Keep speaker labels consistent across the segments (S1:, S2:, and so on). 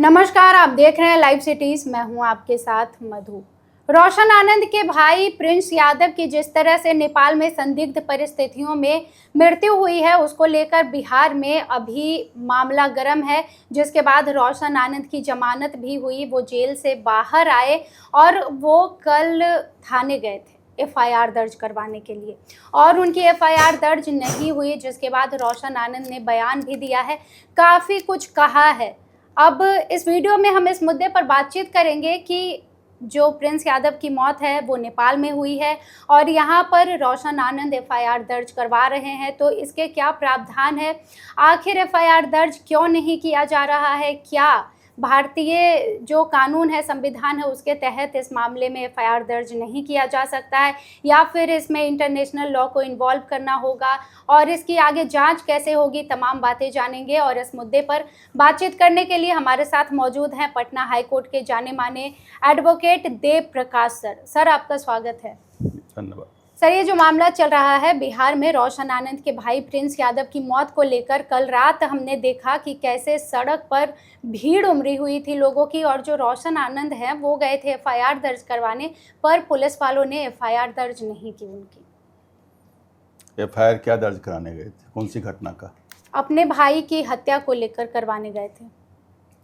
S1: नमस्कार, आप देख रहे हैं लाइव सिटीज। मैं हूं आपके साथ मधु। रोशन आनंद के भाई प्रिंस यादव की जिस तरह से नेपाल में संदिग्ध परिस्थितियों में मृत्यु हुई है, उसको लेकर बिहार में अभी मामला गर्म है, जिसके बाद रोशन आनंद की जमानत भी हुई। वो जेल से बाहर आए और वो कल थाने गए थे एफआईआर दर्ज करवाने के लिए, और उनकी एफआईआर दर्ज नहीं हुई, जिसके बाद रोशन आनंद ने बयान भी दिया है, काफ़ी कुछ कहा है। अब इस वीडियो में हम इस मुद्दे पर बातचीत करेंगे कि जो प्रिंस यादव की मौत है वो नेपाल में हुई है और यहाँ पर रोशन आनंद एफआईआर दर्ज करवा रहे हैं, तो इसके क्या प्रावधान है, आखिर एफआईआर दर्ज क्यों नहीं किया जा रहा है, क्या भारतीय जो कानून है, संविधान है, उसके तहत इस मामले में एफआईआर दर्ज नहीं किया जा सकता है, या फिर इसमें इंटरनेशनल लॉ को इन्वॉल्व करना होगा और इसकी आगे जांच कैसे होगी, तमाम बातें जानेंगे। और इस मुद्दे पर बातचीत करने के लिए हमारे साथ मौजूद हैं पटना हाई कोर्ट के जाने माने advocate Dev Prakash sir. Sir, आपका स्वागत है।
S2: धन्यवाद।
S1: सर, ये जो मामला चल रहा है बिहार में रोशन आनंद के भाई प्रिंस यादव की मौत को लेकर, कल रात हमने देखा कि कैसे सड़क पर भीड़ उमड़ी हुई थी लोगों की, और जो रोशन आनंद हैं वो गए थे एफआईआर दर्ज करवाने, पर पुलिस वालों ने एफआईआर दर्ज नहीं की उनकी।
S2: एफआईआर क्या दर्ज कराने गए थे? कौन सी घटना का?
S1: अपने भाई की हत्या को लेकर करवाने गए थे।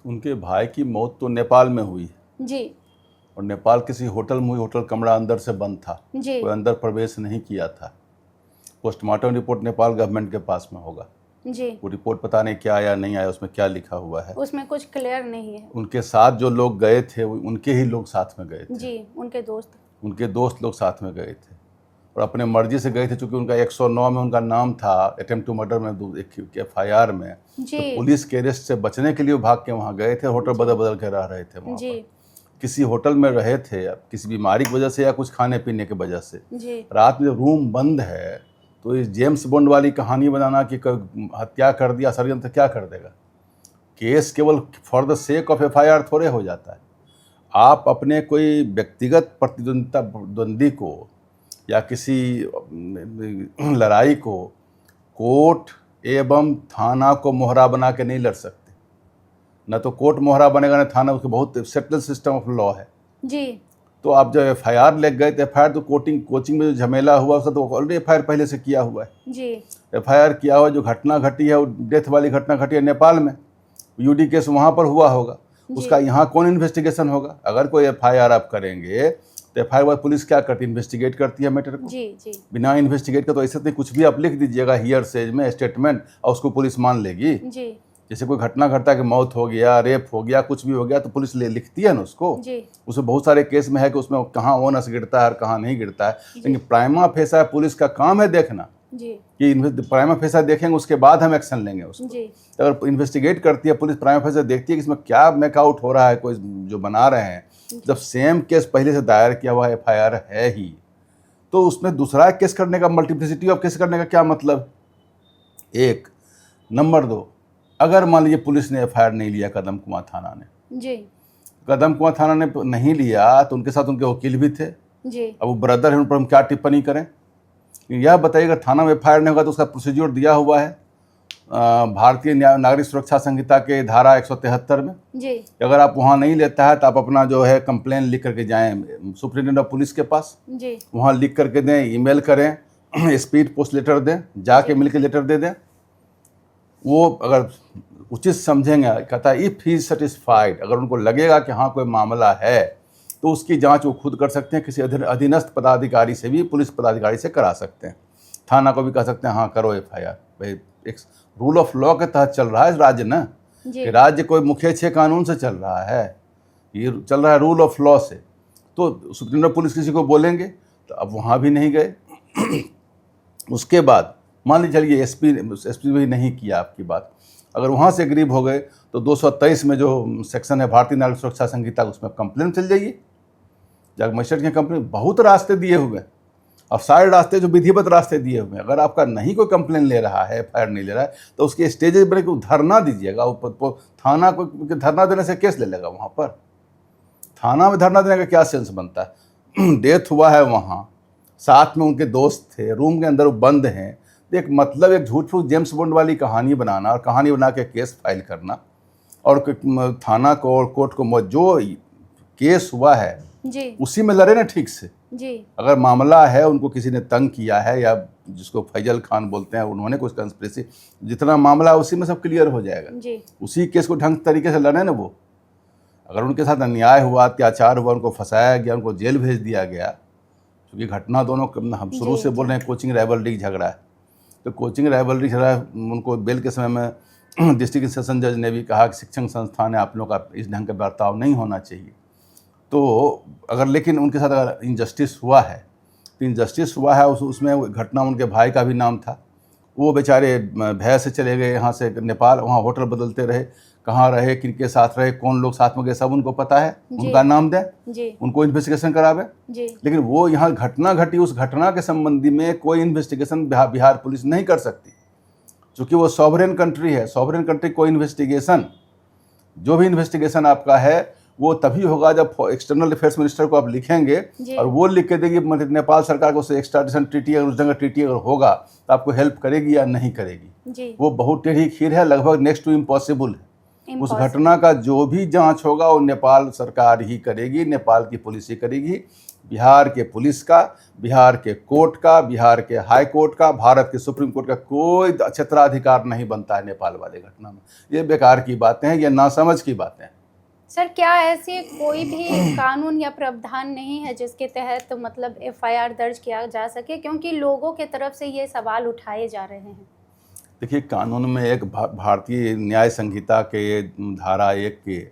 S2: उनके भाई की मौत तो नेपाल में हुई
S1: जी।
S2: और नेपाल किसी होटल में हुई। होटल कमरा अंदर से बंद था,
S1: जी।
S2: कोई अंदर प्रवेश नहीं किया था। पोस्टमार्टम रिपोर्ट नेपाल गवर्नमेंट के पास में होगा।
S1: जी।
S2: वो रिपोर्ट पता नहीं क्या आया नहीं आया, उसमें क्या लिखा हुआ है
S1: उसमें कुछ क्लियर नहीं है।
S2: उनके साथ जो लोग गए थे उनके ही लोग साथ में गए थे।
S1: जी,
S2: उनके दोस्त लोग साथ में गए थे और अपने मर्जी से गए थे, चूँकि उनका 109 में उनका नाम था अटेम्प्ट टू मर्डर में, एक एफआईआर में।
S1: जी।
S2: तो पुलिस के अरेस्ट से बचने के लिए भाग के वहाँ गए थे। होटल बदल बदल के रह रहे थे वहाँ पर। किसी होटल में रहे थे, किसी बीमारी की वजह से या कुछ खाने पीने की वजह से।
S1: जी।
S2: रात में रूम बंद है तो इस जेम्स बॉन्ड वाली कहानी बनाना कि हत्या कर दिया, षड्यंत्र क्या कर देगा? केस केवल for the sake of FIR थोड़े हो जाता है। आप अपने कोई व्यक्तिगत प्रतिद्वंदी को या किसी लड़ाई को कोर्ट एवं थाना को मोहरा बना के नहीं लड़ सकते। न तो कोर्ट मोहरा बनेगा न थाना, उसके बहुत सेटल सिस्टम ऑफ लॉ है। जी। तो आप जब एफआईआर ले गए तो एफआईआर तो कोचिंग में जो झमेला हुआ उसका तो ऑलरेडी एफआईआर पहले से किया हुआ है।
S1: जी।
S2: एफआईआर किया हुआ, जो घटना घटी है वो डेथ वाली घटना घटी है नेपाल में, यूडी केस वहाँ पर हुआ होगा। उसका यहाँ कौन इन्वेस्टिगेशन होगा? अगर कोई एफआईआर आप करेंगे तो एफआईआर बाद पुलिस क्या करती है? इन्वेस्टिगेट करती है मैटर को।
S1: जी। जी।
S2: बिना इन्वेस्टिगेट कर तो ऐसे नहीं, कुछ भी आप लिख दीजिएगा हियर सेज में स्टेटमेंट और उसको पुलिस मान लेगी।
S1: जी।
S2: जैसे कोई घटना घटता है कि मौत हो गया, रेप हो गया, कुछ भी हो गया, तो पुलिस लिखती है ना उसको। जी। उसमें बहुत सारे केस में है कि उसमें कहाँ ओनस गिरता है और कहाँ नहीं गिरता है। लेकिन प्राइमा फेसा पुलिस का काम है देखना। जी। कि प्राइमा फेसा देखेंगे उसके बाद हम एक्शन लेंगे उसको। जी। अगर इन्वेस्टिगेट करती है पुलिस, प्राइमा फेसा देखती है कि इसमें क्या मेकआउट हो रहा है, कोई जो बना रहे हैं, जब सेम केस पहले से दायर किया हुआ एफआईआर है ही, तो उसमें दूसरा केस करने का, मल्टीप्लिसिटी ऑफ केस करने का क्या मतलब? एक नंबर 2, अगर मान लीजिए पुलिस ने एफआईआर नहीं लिया कदम कुआं थाना ने। जी। कदम कुआं थाना ने नहीं लिया तो उनके साथ उनके वकील भी थे। जी। अब वो ब्रदर है, उन पर हम क्या टिप्पणी करें? यह बताइएगा, थाना में एफआईआर नहीं होगा तो उसका प्रोसीड्योर दिया हुआ है भारतीय नागरिक सुरक्षा संहिता के धारा 173 में। जी। अगर आप वहाँ नहीं लेता है तो आप अपना जो है कंप्लेन लिख करके जाएं सुप्रिंटेंडेंट ऑफ पुलिस के पास। जी। वहाँ लिख करके दें, ईमेल करें, स्पीड पोस्ट लेटर दें, जाके मिल के लेटर दे दें। वो अगर उचित समझेंगे, कहता है इफ़ ही सेटिस्फाइड, अगर उनको लगेगा कि हाँ कोई मामला है तो उसकी जांच वो खुद कर सकते हैं, किसी अधीनस्थ पदाधिकारी से भी, पुलिस पदाधिकारी से करा सकते हैं। थाना को भी कह सकते हैं हाँ करो एफआईआर। भाई एक रूल ऑफ लॉ के तहत चल रहा है राज्य ना, कि राज्य कोई मुखिया कानून से चल रहा है, ये चल रहा है रूल ऑफ लॉ से। तो सुप्रीम पुलिस किसी को बोलेंगे तो अब वहाँ भी नहीं गए। उसके बाद मान लीजिए चलिए एसपी भी नहीं किया आपकी बात, अगर वहाँ से गरीब हो गए तो 223 में जो सेक्शन है भारतीय नागरिक सुरक्षा संहिता, उसमें कंप्लेन चल जाइए। जब मजिस्ट्रेट के कंप्लेन बहुत रास्ते दिए हुए हैं, अब सारे रास्ते जो विधिवत रास्ते दिए हुए हैं, अगर आपका नहीं कोई कंप्लेन ले रहा है, एफआईआर नहीं ले रहा है, तो उसके स्टेजेस पर धरना दीजिएगा। थाना को धरना देने से केस ले लेगा वहाँ पर। थाना में धरना देने का क्या सेंस बनता है? डेथ हुआ है वहाँ, साथ में उनके दोस्त थे, रूम के अंदर वो बंद हैं। एक मतलब एक झूठ फूट जेम्स बॉन्ड वाली कहानी बनाना और कहानी बना के केस फाइल करना, और थाना को और कोर्ट को जो केस हुआ है
S1: जी
S2: उसी में लड़े ना ठीक से।
S1: जी
S2: अगर मामला है उनको किसी ने तंग किया है या जिसको फैजल खान बोलते हैं उन्होंने कुछ कंस्पिरेसी, जितना मामला है उसी में सब क्लियर हो जाएगा
S1: जी।
S2: उसी केस को ढंग तरीके से लड़े ना वो। अगर उनके साथ अन्याय हुआ, अत्याचार हुआ, उनको फंसाया गया, उनको जेल भेज दिया गया, क्योंकि घटना दोनों हम शुरू से बोल रहे हैं कोचिंग राइवलरी झगड़ा है, तो कोचिंग राइवलरी झगड़ा उनको बेल के समय में डिस्ट्रिक्ट सेशन जज ने भी कहा कि शिक्षण संस्थान है, आप लोग का इस ढंग का बर्ताव नहीं होना चाहिए। तो अगर लेकिन उनके साथ अगर इंजस्टिस हुआ है तो इंजस्टिस हुआ है उसमें घटना उनके भाई का भी नाम था, वो बेचारे भय से चले गए यहाँ से नेपाल, वहाँ होटल बदलते रहे, कहाँ रहे, किनके साथ रहे, कौन लोग साथ में गए, सब उनको पता है, उनका नाम दें, उनको इन्वेस्टिगेशन करावे। लेकिन वो यहाँ घटना घटी, उस घटना के संबंधी में कोई इन्वेस्टिगेशन बिहार पुलिस नहीं कर सकती, क्योंकि वो सॉवरेन कंट्री है। सॉवरेन कंट्री कोई इन्वेस्टिगेशन, जो भी इन्वेस्टिगेशन आपका है वो तभी होगा जब एक्सटर्नल अफेयर्स मिनिस्टर को आप लिखेंगे और वो लिख के देगी नेपाल सरकार को उससे एक्स्ट्राडिशन ट्रीटी, अगर उस ढंग का ट्रीटी अगर होगा तो आपको हेल्प करेगी या नहीं करेगी। वो बहुत टेढ़ी खीर है, लगभग नेक्स्ट टू इम्पॉसिबल है। उस घटना का जो भी जांच होगा वो नेपाल सरकार ही करेगी, नेपाल की पुलिस ही करेगी। बिहार के पुलिस का, बिहार के कोर्ट का, बिहार के हाई कोर्ट का, भारत के सुप्रीम कोर्ट का कोई क्षेत्राधिकार नहीं बनता है नेपाल वाले घटना में। ये बेकार की बातें हैं, ये नासमझ की बातें हैं।
S1: सर, क्या ऐसी कोई भी कानून या प्रावधान नहीं है जिसके तहत मतलब एफआईआर दर्ज किया जा सके, क्योंकि लोगों के तरफ से ये सवाल उठाए जा रहे हैं?
S2: देखिए, कानून में एक भारतीय न्याय संहिता के धारा 1 के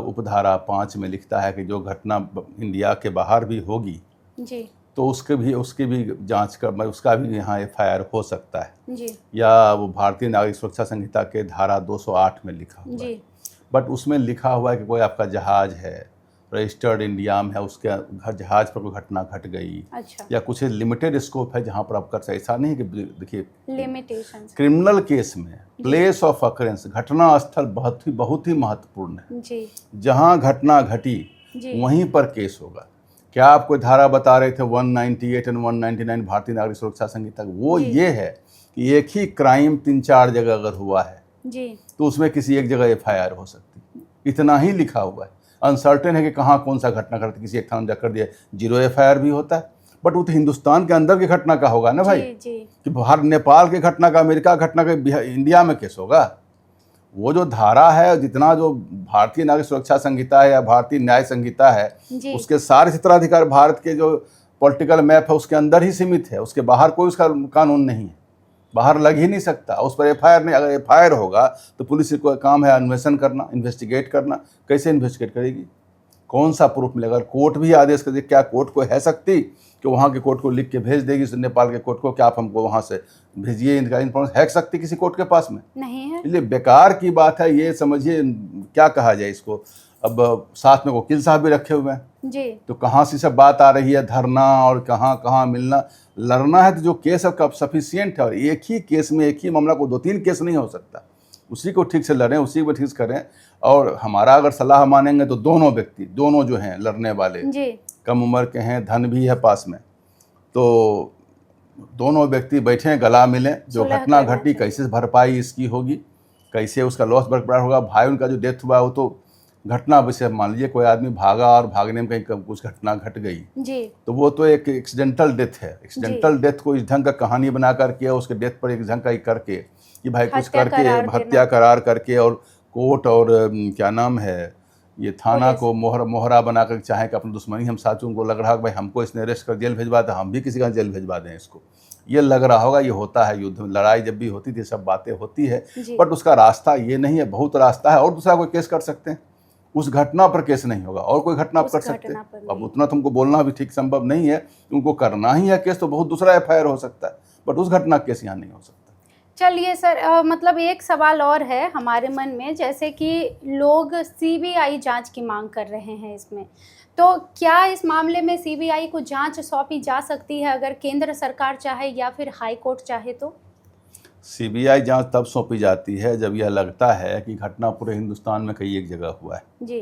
S2: उपधारा 5 में लिखता है कि जो घटना इंडिया के बाहर भी होगी
S1: जी,
S2: तो उसकी भी जांच कर, उसका भी यहाँ एफआईआर हो सकता है
S1: जी।
S2: या वो भारतीय नागरिक सुरक्षा संहिता के धारा 208 में लिखा हुआ है। बट उसमें लिखा हुआ है कि कोई आपका जहाज है, रजिस्टर्ड इंडिया में है, उसके जहाज पर कोई घटना घट गई,
S1: अच्छा, या
S2: कुछ लिमिटेड स्कोप है जहाँ पर आप कर सकते। ऐसा नहीं कि देखिए
S1: लिमिटेशंस,
S2: क्रिमिनल केस में प्लेस ऑफ अकरेंस, घटना स्थल बहुत ही महत्वपूर्ण है
S1: जी।
S2: जहाँ घटना घटी वहीं पर केस होगा। क्या आप कोई धारा बता रहे थे 198 एंड 199 भारतीय नागरिक सुरक्षा संहिता, वो ये है कि एक ही क्राइम 3-4 जगह अगर हुआ है
S1: जी
S2: तो उसमें किसी एक जगह एफआईआर हो सकती, इतना ही लिखा हुआ है। अनसर्टेन है कि कहाँ कौन सा घटना घटती, किसी एक थाना में कर दिया 0 एफआईआर भी होता है, बट वो तो हिंदुस्तान के अंदर की घटना का होगा ना भाई
S1: जी।
S2: कि बाहर नेपाल के घटना का, अमेरिका घटना का इंडिया में केस होगा। वो जो धारा है, जितना जो भारतीय नागरिक सुरक्षा संहिता है या भारतीय न्याय संहिता है, उसके सारे क्षेत्राधिकार भारत के जो पॉलिटिकल मैप है उसके अंदर ही सीमित है, उसके बाहर कोई उसका कानून नहीं है, बाहर लग ही नहीं सकता। उस पर एफआईआर नहीं, अगर एफआईआर होगा तो पुलिस का काम है अन्वेषण करना, इन्वेस्टिगेट करना। कैसे इन्वेस्टिगेट करेगी, कौन सा प्रूफ मिलेगा? अगर कोर्ट भी आदेश कर दे, क्या कोर्ट को है सकती कि वहाँ के कोर्ट को लिख के भेज देगी नेपाल के कोर्ट को कि आप हमको वहाँ से भेजिए, इनका इन्फॉर्मेशन है सकती किसी कोर्ट के पास में? नहीं है। इसलिए बेकार की बात है। ये समझिए क्या कहा जाए इसको। अब साथ में वकील साहब भी रखे हुए हैं
S1: जी, तो
S2: कहाँ से सब बात आ रही है, धरना और कहाँ मिलना, लड़ना है तो जो केस है कब सफिशियंट है, और एक ही केस में एक ही मामला को 2-3 केस नहीं हो सकता। उसी को ठीक से लड़ें, उसी को ठीक से करें। और हमारा अगर सलाह मानेंगे तो दोनों व्यक्ति, दोनों जो हैं लड़ने वाले जी, कम उम्र के हैं, धन भी है पास में, तो दोनों व्यक्ति बैठें, गला मिलें, जो घटना घटी कैसे भरपाई इसकी होगी, कैसे उसका लॉस बरकरार होगा। भाई उनका जो डेथ हुआ वो तो घटना, वैसे मान लीजिए कोई आदमी भागा और भागने में कहीं कुछ घटना घट गई जी, तो वो तो एक एक्सीडेंटल डेथ है। एक्सीडेंटल डेथ को इस ढंग का कहानी बना करके, उसके डेथ पर एक ढंग का करके कि भाई कुछ करके हत्या करार करके, और कोर्ट और क्या नाम है ये थाना को मोहरा बना कर चाहे कि अपनी दुश्मनी हम साथियों को लग रहा है भाई हमको इसने अरेस्ट कर जेल भिजवा दे, हम भी किसी का जेल भिजवा दें इसको, ये लग रहा होगा। ये होता है युद्ध में, लड़ाई जब भी होती थी सब बातें होती है, बट उसका रास्ता ये नहीं है, बहुत रास्ता है। और दूसरा कोई केस कर सकते हैं, उस घटना पर केस नहीं होगा, और कोई घटना कर सकते हैं। अब उतना तुमको बोलना भी ठीक संभव नहीं है, उनको करना ही है केस, तो बहुत दूसरा एफआईआर हो सकता है, बट उस घटना केस यहाँ नहीं हो सकता।
S1: चलिए सर, मतलब एक सवाल और है हमारे मन में, जैसे कि लोग सीबीआई जांच की मांग कर रहे हैं इसमें, तो क्या इस मामले में सीबीआई को जांच सौंपी जा सकती है अगर केंद्र सरकार चाहे या फिर हाई कोर्ट चाहे? तो
S2: सीबीआई जांच तब सौंपी जाती है जब यह लगता है कि घटना पूरे हिंदुस्तान में कई एक जगह हुआ है जी,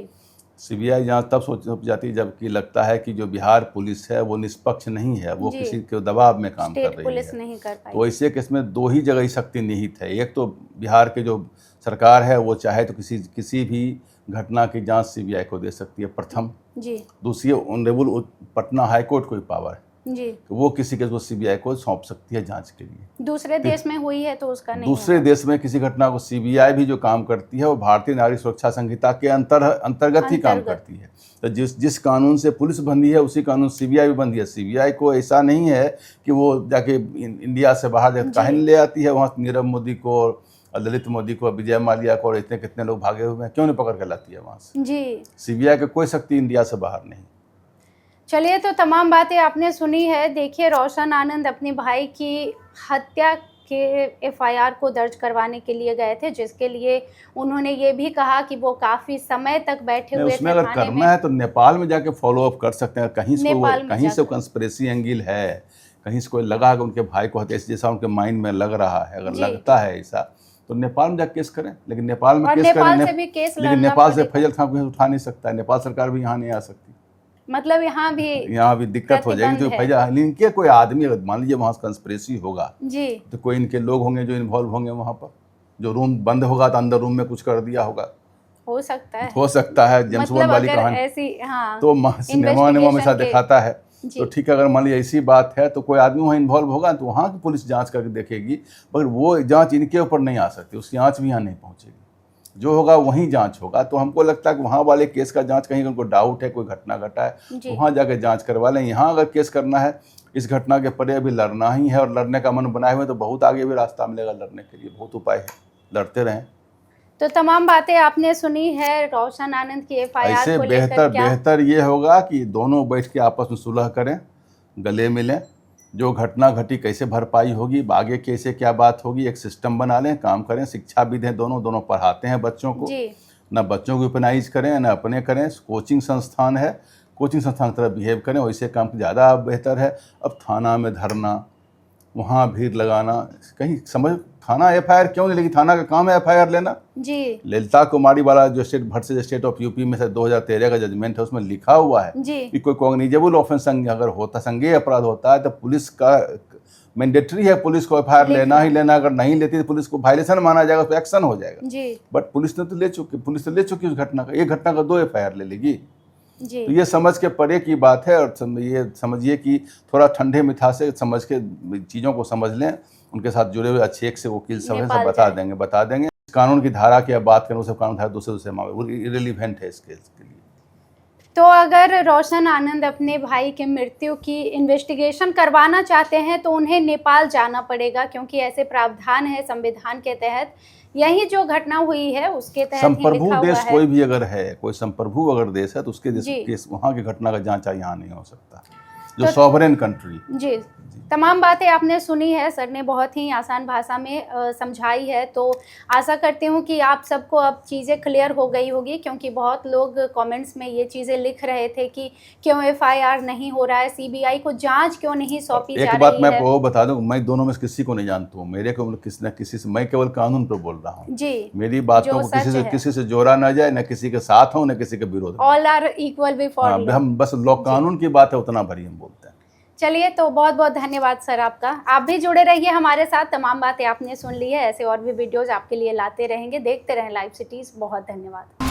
S2: सीबीआई जांच तब सोच जाती है जबकि लगता है कि जो बिहार पुलिस है वो निष्पक्ष नहीं है, वो किसी के दबाव में काम कर रही
S1: पुलिस
S2: है।
S1: नहीं कर पाई।
S2: तो ऐसे केस में दो ही जगह शक्ति निहित है। एक तो बिहार के जो सरकार है वो चाहे तो किसी भी घटना की जांच सीबीआई को दे सकती है, प्रथम जी। दूसरी ऑनरेबल पटना हाईकोर्ट को पावर है जी, तो वो किसी केस को सीबीआई को सौंप सकती है जांच के लिए।
S1: दूसरे देश में हुई है तो उसका नहीं,
S2: दूसरे देश में किसी घटना को सीबीआई भी जो काम करती है वो भारतीय नागरिक सुरक्षा संहिता के अंतर्गत ही काम करती है। तो जिस कानून से पुलिस बंधी है उसी कानून सीबीआई भी बंधी है। सीबीआई को ऐसा नहीं है कि वो जाके इंडिया से बाहर काहे ले आती है, वहाँ नीरव मोदी को और ललित मोदी को, विजय माल्या को और इतने कितने लोग भागे हुए हैं, क्यों नहीं पकड़ के लाती है वहाँ से जी। सीबीआई की कोई शक्ति इंडिया से बाहर नहीं।
S1: चलिए, तो तमाम बातें आपने सुनी है। देखिए, रोशन आनंद अपने भाई की हत्या के एफआईआर को दर्ज करवाने के लिए गए थे, जिसके लिए उन्होंने ये भी कहा कि वो काफ़ी समय तक बैठे हुए थे।
S2: उसमें अगर करना है तो नेपाल में जाके फॉलो अप कर सकते हैं। कहीं से कंस्पिरेसी एंगल है, कहीं से कोई लगा कि उनके भाई को हत्या जैसा उनके माइंड में लग रहा है, अगर लगता है ऐसा तो नेपाल में जाके केस करें। लेकिन नेपाल में केस करें, लेकिन नेपाल से फैजल खान को उठा नहीं सकता है, नेपाल सरकार भी यहाँ नहीं आ सकती।
S1: मतलब यहाँ भी
S2: दिक्कत हो जाएगी। जो फैजल इनके कोई आदमी अगर मान लीजिए वहाँ कंस्पिरेसी होगा जी, तो कोई इनके लोग होंगे जो इन्वॉल्व होंगे वहाँ पर। जो रूम बंद होगा तो अंदर रूम में कुछ कर दिया होगा, हो सकता है जेम्स बॉन्ड वाली कहानी। तो सिनेमा में ऐसा दिखाता है। तो ठीक है, अगर मान लीजिए ऐसी बात है तो कोई आदमी वहाँ इन्वॉल्व होगा तो वहाँ की पुलिस जांच करके देखेगी, मगर वो जांच इनके ऊपर नहीं आ सकती, उस जांच भी यहाँ नहीं पहुँचेगी। जो होगा वहीं जांच होगा। तो हमको लगता है कि वहाँ वाले केस का जांच कहीं उनको डाउट है, कोई घटना घटा है तो वहाँ जाके जांच करवा लें। यहाँ अगर केस करना है इस घटना के परे अभी लड़ना ही है और लड़ने का मन बनाए हुए तो बहुत आगे भी रास्ता मिलेगा लड़ने के लिए, बहुत उपाय है, लड़ते रहें।
S1: तो तमाम बातें आपने सुनी है रोशन आनंद की एफआईआर को लेकर।
S2: बेहतर ये होगा कि दोनों बैठ के आपस में सुलह करें, गले मिलें, जो घटना घटी कैसे भरपाई होगी, आगे कैसे क्या बात होगी, एक सिस्टम बना लें, काम करें, शिक्षा भी दें। दोनों पढ़ाते हैं बच्चों को, ना बच्चों को यूपनाइज करें ना अपने करें। कोचिंग संस्थान है, कोचिंग संस्थान की तरह बिहेव करें, वैसे काम ज़्यादा बेहतर है। अब थाना में धरना, वहाँ भीड़ लगाना, कहीं समझ थाना एफआईआर क्यों नहीं लगी? थाना का काम है एफआईआर लेना जी। ललिता कुमारी वाला जो स्टेट ऑफ यूपी में से 2013 का जजमेंट है उसमें लिखा हुआ है कि कोई कॉग्निजेबल ऑफेंस अगर होता, संज्ञेय अपराध होता है तो पुलिस का मैंडेटरी है, पुलिस को एफआईआर लेना ही लेना। अगर नहीं लेती तो पुलिस को वायलेशन माना जाएगा, उस पर एक्शन हो जाएगा। बट पुलिस ने तो ले चुकी उस घटना का, एक घटना का 2 एफआईआर ले लेगी जी। तो ये समझ के परे की बात है। और ये समझिए कि थोड़ा ठंडे मिठास से समझ के चीज़ों को समझ लें। उनके साथ जुड़े हुए अच्छे एक से वकील सब है, सब बता देंगे। कानून की धारा की बात करें, उसे कानून धारा दूसरे मामले इरेलीवेंट है इस केस के लिए।
S1: तो अगर रोशन आनंद अपने भाई की मृत्यु की इन्वेस्टिगेशन करवाना चाहते हैं तो उन्हें नेपाल जाना पड़ेगा, क्योंकि ऐसे प्रावधान है संविधान के तहत। यही जो घटना हुई है उसके तहत
S2: संप्रभु देश कोई भी अगर है, कोई संप्रभु अगर देश है तो उसके देश वहाँ की घटना का जांच यहाँ नहीं हो सकता, जो सॉवरेन कंट्री जी।
S1: तमाम बातें आपने सुनी है, सर ने बहुत ही आसान भाषा में समझाई है। तो आशा करती हूँ कि आप सबको अब चीज़ें क्लियर हो गई होगी, क्योंकि बहुत लोग कमेंट्स में ये चीज़ें लिख रहे थे कि क्यों एफआईआर नहीं हो रहा है, सीबीआई को जांच क्यों नहीं सौंपी जा रही है।
S2: एक बात मैं वो बता दूं, मैं दोनों में किसी को नहीं जानता हूँ, मेरे को किसी न किसी से, मैं केवल कानून पर बोल रहा हूँ जी। मेरी बातों को किसी से जोड़ा ना जाए, न किसी के साथ हो न किसी के विरोध।
S1: All are equal before law.
S2: हम बस लॉ कानून की बात है उतना भरी हम बोलते हैं।
S1: चलिए, तो बहुत बहुत धन्यवाद सर आपका। आप भी जुड़े रहिए हमारे साथ, तमाम बातें आपने सुन ली है। ऐसे और भी वीडियोज आपके लिए लाते रहेंगे। देखते रहें लाइव सिटीज़। बहुत धन्यवाद।